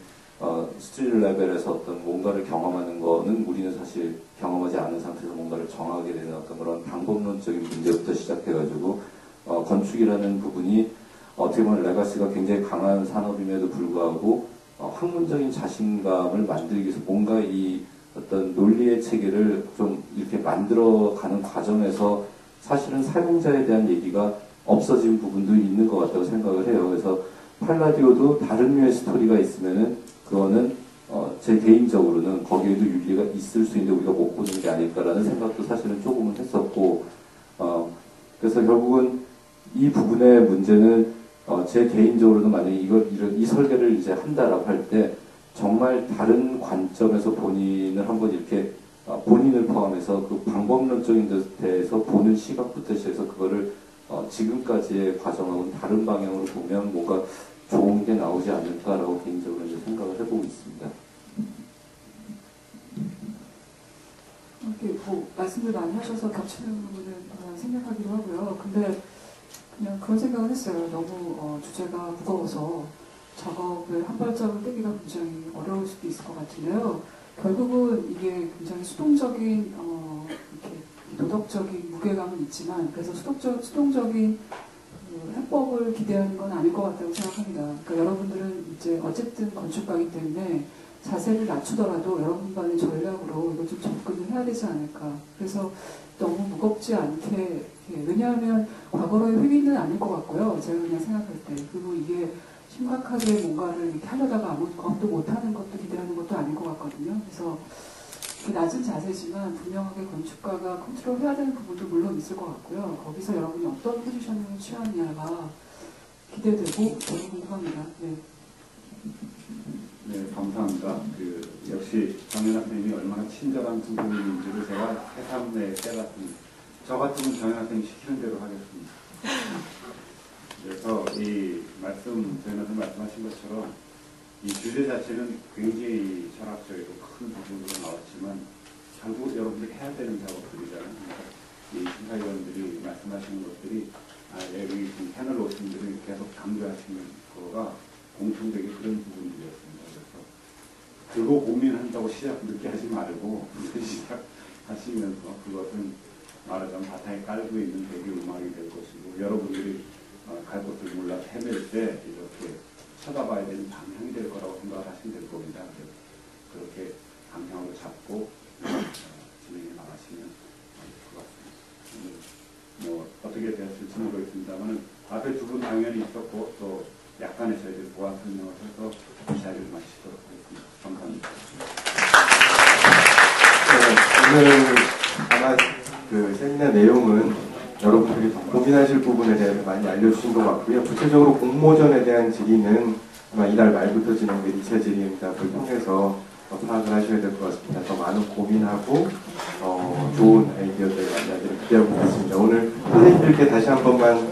스트릿 레벨에서 어떤 뭔가를 경험하는 거는 우리는 사실 경험하지 않은 상태에서 뭔가를 정하게 되는 어떤 그런 방법론적인 문제부터 시작해가지고 건축이라는 부분이 어떻게 보면 레가시가 굉장히 강한 산업임에도 불구하고 학문적인 자신감을 만들기 위해서 뭔가 이 어떤 논리의 체계를 좀 이렇게 만들어가는 과정에서 사실은 사용자에 대한 얘기가 없어진 부분도 있는 것 같다고 생각을 해요. 그래서 팔라디오도 다른 류의 스토리가 있으면은 그거는 제 개인적으로는 거기에도 윤리가 있을 수 있는데 우리가 못 보는 게 아닐까라는 생각도 사실은 조금은 했었고 그래서 결국은 이 부분의 문제는 제 개인적으로는 만약에 이 설계를 이제 한다라고 할 때 정말 다른 관점에서 본인을 한번 이렇게 본인을 포함해서 그 방법론적인 데 대해서 보는 시각부터 시작해서 그거를 지금까지의 과정하고는 다른 방향으로 보면 뭔가 좋은 게 나오지 않을까라고 개인적으로 이제 생각을 해보고 있습니다. 이렇게 뭐 말씀을 많이 하셔서 겹치는 부분은 생각하기도 하고요. 근데 그냥 그런 생각을 했어요. 너무 주제가 무거워서 작업을 한 발짝을 떼기가 굉장히 어려울 수도 있을 것 같은데요. 결국은 이게 굉장히 수동적인 이렇게 도덕적인 무게감은 있지만 그래서 수동적인 해법을 기대하는 건 아닐 것 같다고 생각합니다. 그러니까 여러분들은 이제 어쨌든 건축가이기 때문에 자세를 낮추더라도 여러분만의 전략으로 이걸 좀 접근을 해야 되지 않을까. 그래서 너무 무겁지 않게 왜냐하면 과거로의 회귀는 아닐 것 같고요. 제가 그냥 생각할 때. 그리고 이게 심각하게 뭔가를 이렇게 하려다가 아무것도 못하는 것도 기대하는 것도 아닐 것 같거든요. 그래서 낮은 자세지만 분명하게 건축가가 컨트롤해야 되는 부분도 물론 있을 것 같고요. 거기서 여러분이 어떤 포지셔닝을 취하느냐가 기대되고 저도 궁금합니다. 네. 네, 감사합니다. 역시 정연학 선생님이 얼마나 친절한 선생님인지를 제가 새삼 깨닫습니다. 저 같으면 정연학 선생님 시키는 대로 하겠습니다. 그래서 이 정연학 선생님 말씀하신 것처럼 이 주제 자체는 굉장히 철학적이고 큰 부분으로 나왔지만 결국 여러분들이 해야 되는 작업들이잖아요. 이 심사위원들이 말씀하시는 것들이 여기 패널 오신 분들이 계속 강조하시는 거가 공통되게 그런 부분들이었습니다. 그래서 그거 고민한다고 시작 늦게 하지 말고 시작하시면서 그것은 말하자면 바탕에 깔고 있는 배경음악이 될 것이고 여러분들이 갈 곳을 몰라서 헤맬 때 이렇게 쳐다봐야 되는 방향이 될 거라고 생각하시면 될 겁니다. 그렇게 방향으로 잡고 진행해 나가시면 될 것 같습니다. 뭐 어떻게 되었을지 모르겠습니다만 앞에 두 분 당연히 있었고 또 약간의 저희들이 보완 설명을 해서 이 자리를 마치도록 하겠습니다. 감사합니다. 오늘 아마 그 세미나 내용은 여러분들이 고민하실 부분에 대해서 많이 알려주신 것 같고요. 구체적으로 공모전에 대한 질의는 아마 이달 말부터 진행될 2차 질의응답을 통해서 파악을 하셔야 될 것 같습니다. 더 많은 고민하고 좋은 아이디어들 많이 기대하고 있습니다. 오늘 선생님들께 다시 한 번만